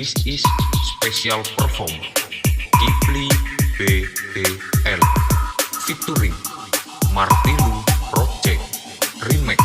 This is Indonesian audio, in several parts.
This is special perform Kifli BBL featuring Martilu Project Remix.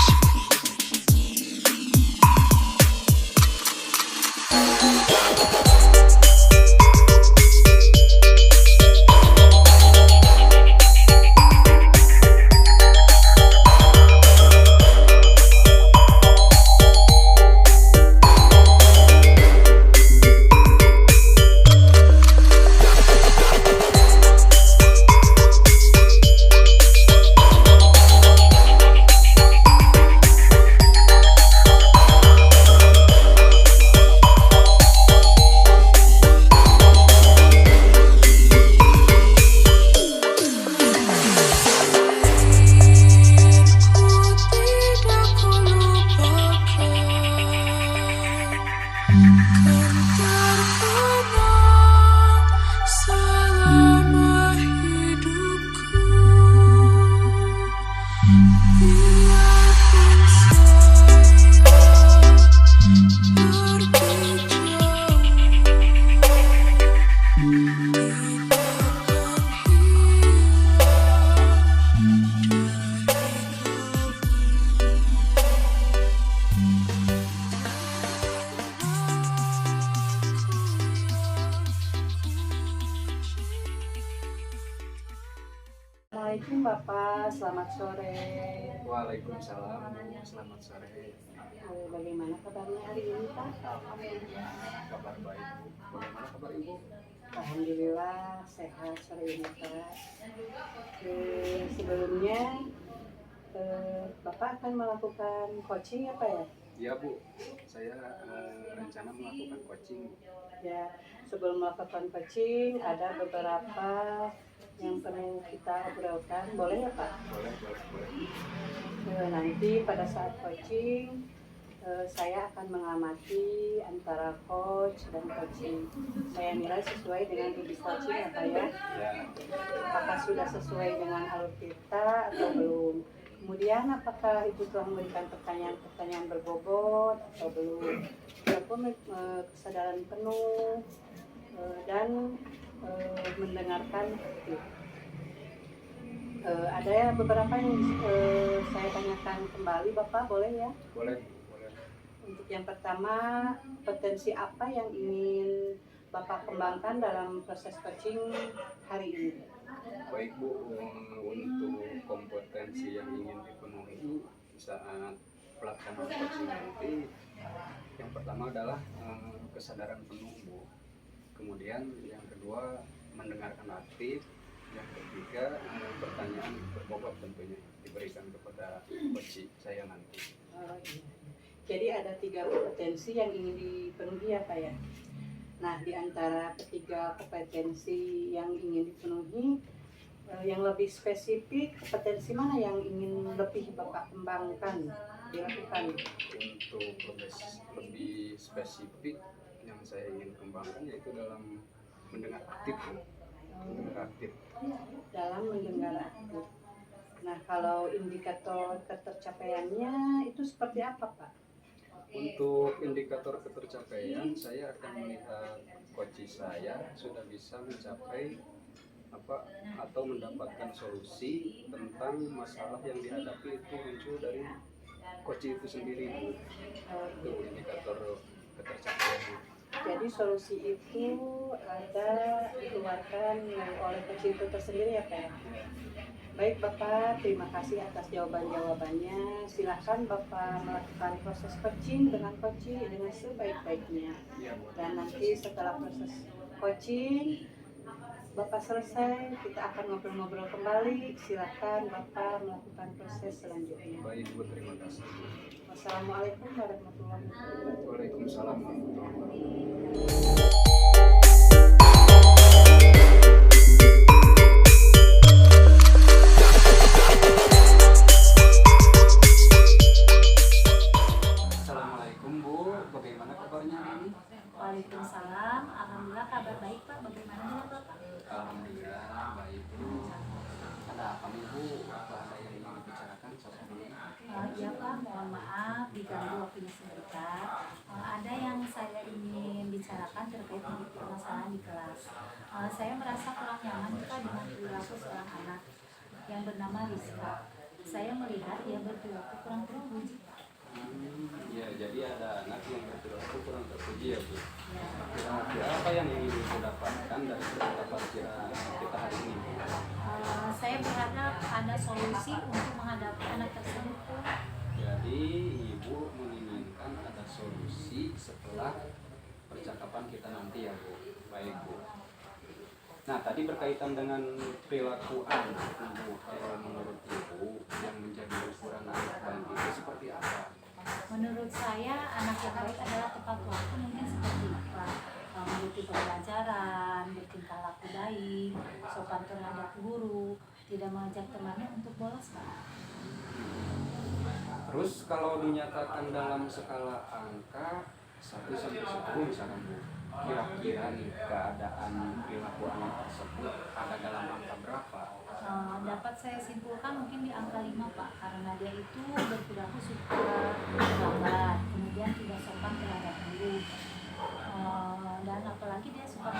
Assalamualaikum Bapak, selamat sore. Waalaikumsalam, selamat sore. Bagaimana kabarnya hari ini Pak? Kabar baik, Bu. Bagaimana kabar Ibu? Alhamdulillah sehat sore ini Pak. Sebelumnya Bapak akan melakukan coaching apa ya? Ya Bu, saya rencana melakukan coaching. Ya, sebelum melakukan coaching ada beberapa yang perlu kita obrolkan, boleh ya Pak? Boleh. Nanti pada saat coaching saya akan mengamati antara coach dan coaching. Saya nilai sesuai dengan ide coaching apa ya? Apakah sudah sesuai dengan alur kita atau belum? Kemudian apakah Ibu telah memberikan pertanyaan berbobot atau belum? Walaupun kesadaran penuh dan mendengarkan aktif. Ada ya beberapa yang saya tanyakan kembali Bapak, boleh ya? Boleh. Untuk yang pertama, potensi apa yang ingin Bapak kembangkan dalam proses coaching hari ini? Baik Bu, untuk kompetensi yang ingin dipenuhi saat pelaksanaan coaching nanti, yang pertama adalah kesadaran penuh Bu. Kemudian yang kedua mendengarkan aktif, yang ketiga pertanyaan berbobot tentunya diberikan kepada coach saya nanti. Iya. Jadi ada 3 kompetensi yang ingin dipenuhi ya Pak ya. Nah, di antara ketiga kompetensi yang ingin dipenuhi, yang lebih spesifik, kompetensi mana yang ingin lebih Bapak kembangkan, dilakukan? Untuk lebih spesifik yang saya ingin kembangkan yaitu dalam mendengar aktif. Dalam mendengar aktif. Nah, kalau indikator ketercapaiannya itu seperti apa Pak? Untuk indikator ketercapaian, saya akan melihat coach saya sudah bisa mencapai atau mendapatkan solusi tentang masalah yang dihadapi itu muncul dari coach itu sendiri. Itu indikator ketercapaian. Jadi solusi itu ada dikeluarkan oleh coach itu tersendiri ya Pak ya? Baik Bapak, terima kasih atas jawaban-jawabannya. Silakan Bapak melakukan proses coaching dengan sebaik-baiknya. Dan nanti setelah proses coaching Bapak selesai, kita akan ngobrol-ngobrol kembali. Silakan Bapak melakukan proses selanjutnya. Baik Bu, terima kasih. Wassalamualaikum warahmatullahi wabarakatuh. Waalaikumsalam warahmatullahi wabarakatuh. Assalamualaikum Bu, bagaimana kabarnya ini? Waalaikumsalam. Alhamdulillah kabar baik Pak. Bagaimana dengan Bapak? Alhamdulillah baik Bu. Ada apa nih Bu? Apa ada yang ingin dibicarakan saat ini? Ya Pak, mohon maaf diganggu waktunya sebentar. Ada yang saya ingin bicarakan lakukan terkait dengan permasalahan di kelas. Saya merasa kurang nyaman Pak dengan perilaku seorang anak yang bernama Rizka. Saya melihat dia berperilaku kurang terpuji Pak. Ya, jadi ada anak yang berperilaku kurang terpuji ya Bu. Ya. Kira-kira apa yang ingin Ibu dapatkan dari percakapan kita hari ini? Saya berharap ada solusi untuk menghadapi anak tersebut Pak. Jadi Ibu menginginkan ada solusi setelah percakapan kita nanti ya Bu. Baik Bu. Nah tadi berkaitan dengan perilaku anak Ibu, menurut Ibu yang menjadi ukuran anak baik itu seperti apa? Menurut saya anak yang baik adalah tepat waktu, mungkin seperti Pak, mengikuti pembelajaran, bertingkah laku baik, sopan terhadap guru, tidak mengajak temannya untuk bolos Pak. Terus kalau dinyatakan dalam skala angka 1 sampai 10 misalkan Bu, kira-kira nih keadaan perilaku anak tersebut ada dalam angka berapa? Dapat saya simpulkan mungkin di angka 5 Pak, karena dia itu berperilaku suka lambat, kemudian tidak sopan terhadap guru, dan apalagi dia suka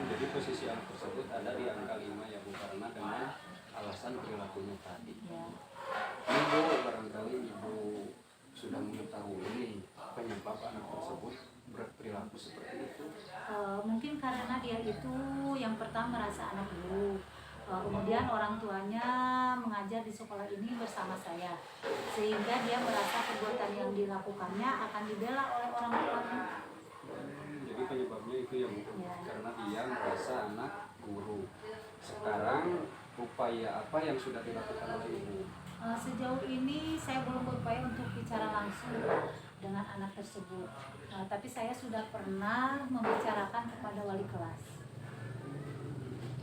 Jadi posisi anak tersebut ada di angka 5 ya Bu, karena dengan alasan perilakunya tadi. ya. Ibu barangkali Ibu sudah mengetahui penyebab anak tersebut berperilaku seperti itu. Mungkin karena dia itu yang pertama merasa anak guru, kemudian orang tuanya mengajar di sekolah ini bersama saya, sehingga dia merasa perbuatan yang dilakukannya akan dibela oleh orang tuanya. Jadi penyebabnya itu ya Bu, Ya. karena dia merasa anak guru. Sekarang upaya apa yang sudah dilakukan oleh Ibu? Sejauh ini saya belum berupaya untuk bicara langsung dengan anak tersebut, tapi saya sudah pernah membicarakan kepada wali kelas.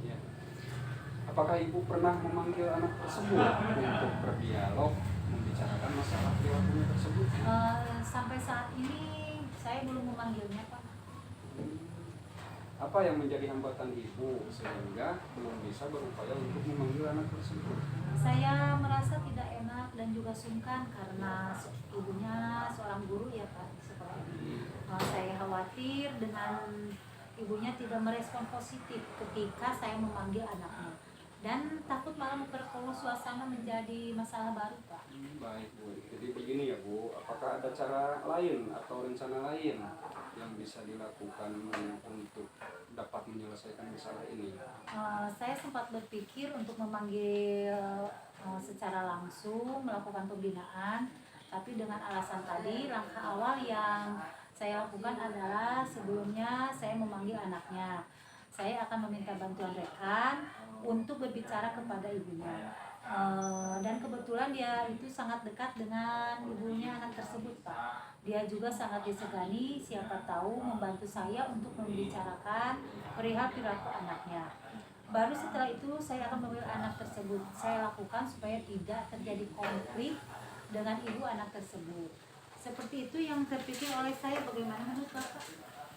Ya. Apakah Ibu pernah memanggil anak tersebut untuk berdialog membicarakan masalah perilakunya tersebut? Sampai saat ini saya belum memanggilnya Pak. Apa yang menjadi hambatan Ibu sehingga belum bisa berupaya untuk memanggil anak tersebut? Saya merasa tidak enak dan juga sungkan karena ibunya seorang guru ya Pak di sekolah ini. Saya khawatir dengan ibunya tidak merespon positif ketika saya memanggil anaknya, dan takut malah memperkeruh suasana menjadi masalah baru Pak. Baik Bu, jadi begini ya Bu, apakah ada cara lain atau rencana lain yang bisa dilakukan untuk dapat menyelesaikan masalah ini? Saya sempat berpikir untuk memanggil secara langsung, melakukan pembinaan, tapi dengan alasan tadi langkah awal yang saya lakukan adalah sebelumnya saya memanggil anaknya. Saya akan meminta bantuan rekan untuk berbicara kepada ibunya. Dan kebetulan dia itu sangat dekat dengan ibunya anak tersebut Pak. Dia juga sangat disegani, siapa tahu membantu saya untuk membicarakan perihal perilaku anaknya. Baru setelah itu saya akan memanggil anak tersebut. Saya lakukan supaya tidak terjadi konflik dengan ibu anak tersebut. Seperti itu yang terpikir oleh saya. Bagaimana menurut Bapak?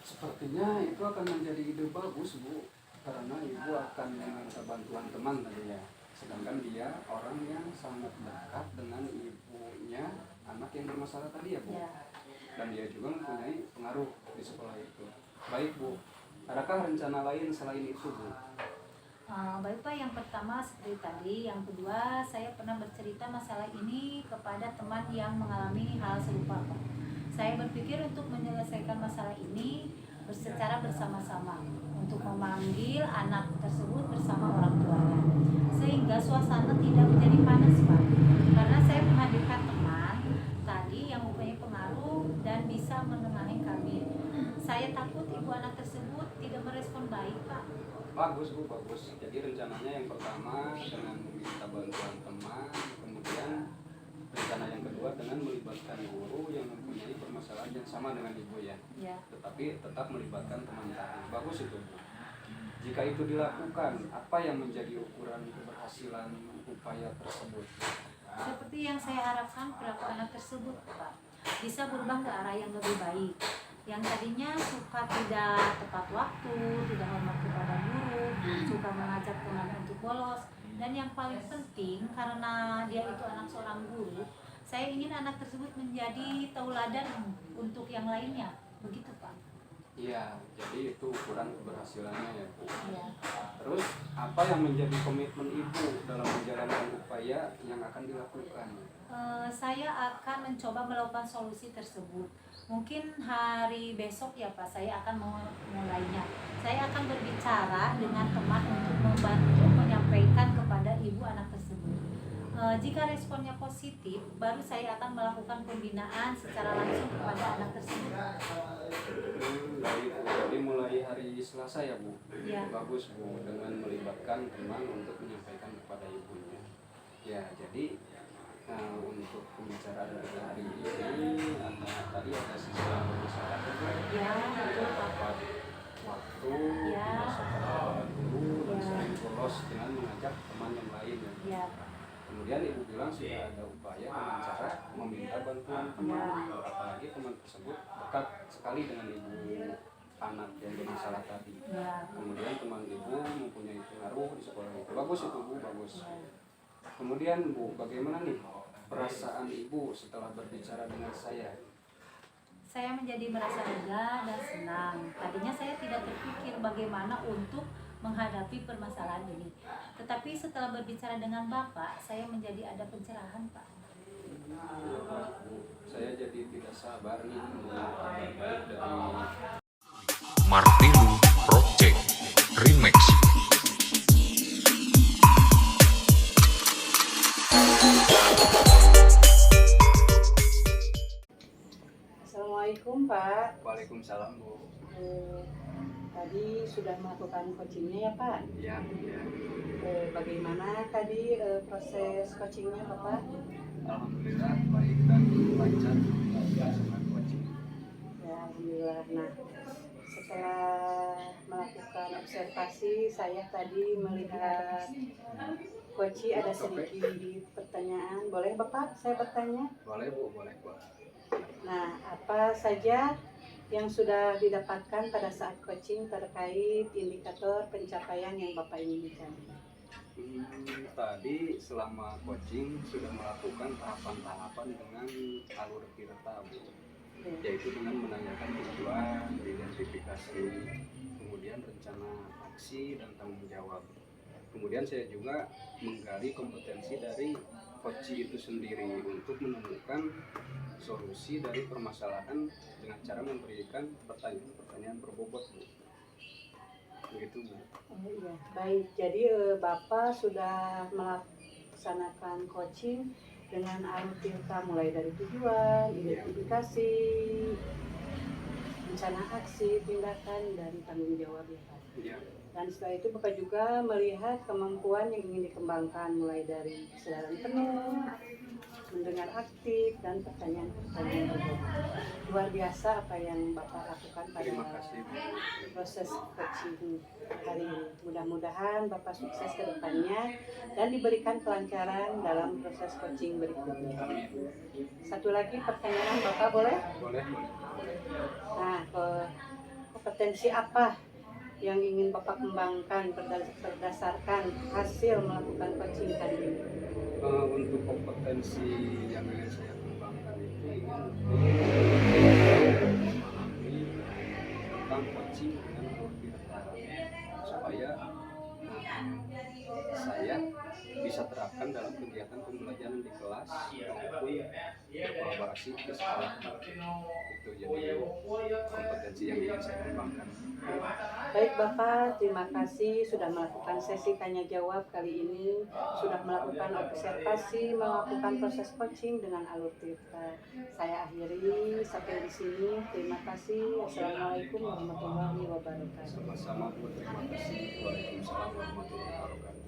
Sepertinya itu akan menjadi ide bagus Bu, karena Ibu akan meminta bantuan teman tadi ya. Sedangkan dia orang yang sangat dekat dengan ibunya anak yang bermasalah tadi ya Bu. Ya. Dan dia juga mempunyai pengaruh di sekolah itu. Baik Bu, adakah rencana lain selain itu Bu? Baik Pak, yang pertama seperti tadi, yang kedua saya pernah bercerita masalah ini kepada teman yang mengalami hal serupa Pak. Saya berpikir untuk menyelesaikan masalah ini secara bersama-sama, untuk memanggil anak tersebut bersama orang tuanya, sehingga suasana tidak menjadi panas Pak. Karena saya menghadirkan teman tadi yang mempunyai pengaruh dan bisa menengahi kami. Saya takut ibu anak tersebut tidak merespon baik Pak. Bagus Bu, bagus. Jadi rencananya yang pertama dengan meminta bantuan teman, kemudian rencana yang kedua dengan melibatkan guru yang mempunyai permasalahan yang sama dengan Ibu ya. Ya. Tetapi tetap melibatkan teman tadi. Bagus itu Bu. Jika itu dilakukan, apa yang menjadi ukuran keberhasilan upaya tersebut? Seperti yang saya harapkan, perilaku anak tersebut Pak bisa berubah ke arah yang lebih baik. Yang tadinya suka tidak tepat waktu, tidak hormat kepada guru, suka mengajak teman untuk bolos, dan yang paling penting karena dia itu anak seorang guru, saya ingin anak tersebut menjadi tauladan untuk yang lainnya. begitu Pak. Iya, jadi itu ukuran keberhasilannya ya Bu. Ya. Terus apa yang menjadi komitmen Ibu dalam menjalankan upaya yang akan dilakukan? Saya akan mencoba melakukan solusi tersebut. Mungkin hari besok ya Pak, saya akan memulainya. Saya akan berbicara dengan teman untuk membantu menyampaikan kepada ibu anak tersebut. Jika responnya positif, baru saya akan melakukan pembinaan secara langsung kepada anak tersebut. Baik, Bu. Jadi mulai hari Selasa ya Bu? Ya. Bagus Bu, dengan melibatkan teman untuk menyampaikan kepada ibunya. Ya, jadi untuk pembicaraan kita hari ini tadi ada sisa masalah Ya, betul Pak. dapat waktu Ya. tidak secara dulu dan Ya. sering bolos dengan mengajak teman yang lain ya. Ya. Kemudian Ibu bilang sudah ada upaya dengan cara meminta bantuan teman, apalagi teman tersebut dekat sekali dengan ibu anak yang bermasalah tadi. Ya. Kemudian teman Ibu mempunyai pengaruh di sekolah itu. Bagus itu Bu, bagus. Ya. Kemudian Bu, bagaimana nih perasaan Ibu setelah berbicara dengan saya? Saya menjadi merasa lega dan senang. Tadinya saya tidak terpikir bagaimana untuk menghadapi permasalahan ini. Tetapi setelah berbicara dengan Bapak, saya menjadi ada pencerahan, Pak. Bu, saya jadi tidak sabar nih mendengar kabar baik dari Martilu Project Remix. Assalamualaikum Pak. Waalaikumsalam Bu. Tadi sudah melakukan coachingnya ya Pak. Ya, ya. Bagaimana tadi proses coachingnya Bapak? Alhamdulillah baik dan lancar pelaksanaan coaching. Ya, alhamdulillah. Nah, setelah melakukan observasi, saya tadi melihat coaching ada sedikit pertanyaan. Boleh Bapak saya bertanya? Boleh Bu, boleh Bu. Nah, apa saja yang sudah didapatkan pada saat coaching terkait indikator pencapaian yang Bapak inginkan? Tadi selama coaching sudah melakukan tahapan-tahapan dengan alur tirta Bu, yaitu dengan menanyakan tujuan, identifikasi, kemudian rencana aksi dan tanggung jawab. Kemudian saya juga menggali kompetensi dari coach itu sendiri untuk menemukan solusi dari permasalahan dengan cara memberikan pertanyaan-pertanyaan berbobot Bu. Begitu Bu. Oh iya, baik. Jadi Bapak sudah melaksanakan coaching dengan alur tirta mulai dari tujuan, identifikasi, rencana aksi, tindakan, dan tanggung jawab ya Pak. Ya. Dan setelah itu Bapak juga melihat kemampuan yang ingin dikembangkan mulai dari kesadaran penuh, mendengar aktif, dan pertanyaan-pertanyaan berbobot. Luar biasa apa yang Bapak lakukan Terima pada kasih Bu. proses coaching hari ini. Mudah-mudahan Bapak sukses ke depannya dan diberikan kelancaran dalam proses coaching berikutnya. Amin. Satu lagi pertanyaan Bapak boleh? Boleh. Nah, kompetensi apa yang ingin Bapak kembangkan berdasarkan hasil melakukan coaching tadi ini? Untuk kompetensi yang ingin saya kembangkan itu ingin memahami tentang coaching dengan alur tirta supaya saya bisa terapkan dalam kegiatan pembelajaran di kelas maupun berkolaborasi di sekolah. Itu jadi kompetensi yang ingin saya kembangkan. Baik Bapak, terima kasih sudah melakukan sesi tanya jawab kali ini, sudah melakukan observasi, melakukan proses coaching dengan alur tirta. Saya akhiri sampai di sini. Terima kasih. Assalamualaikum warahmatullahi wabarakatuh. Sama-sama Bu, terima kasih. Waalaikumsalam warahmatullahi wabarakatuh.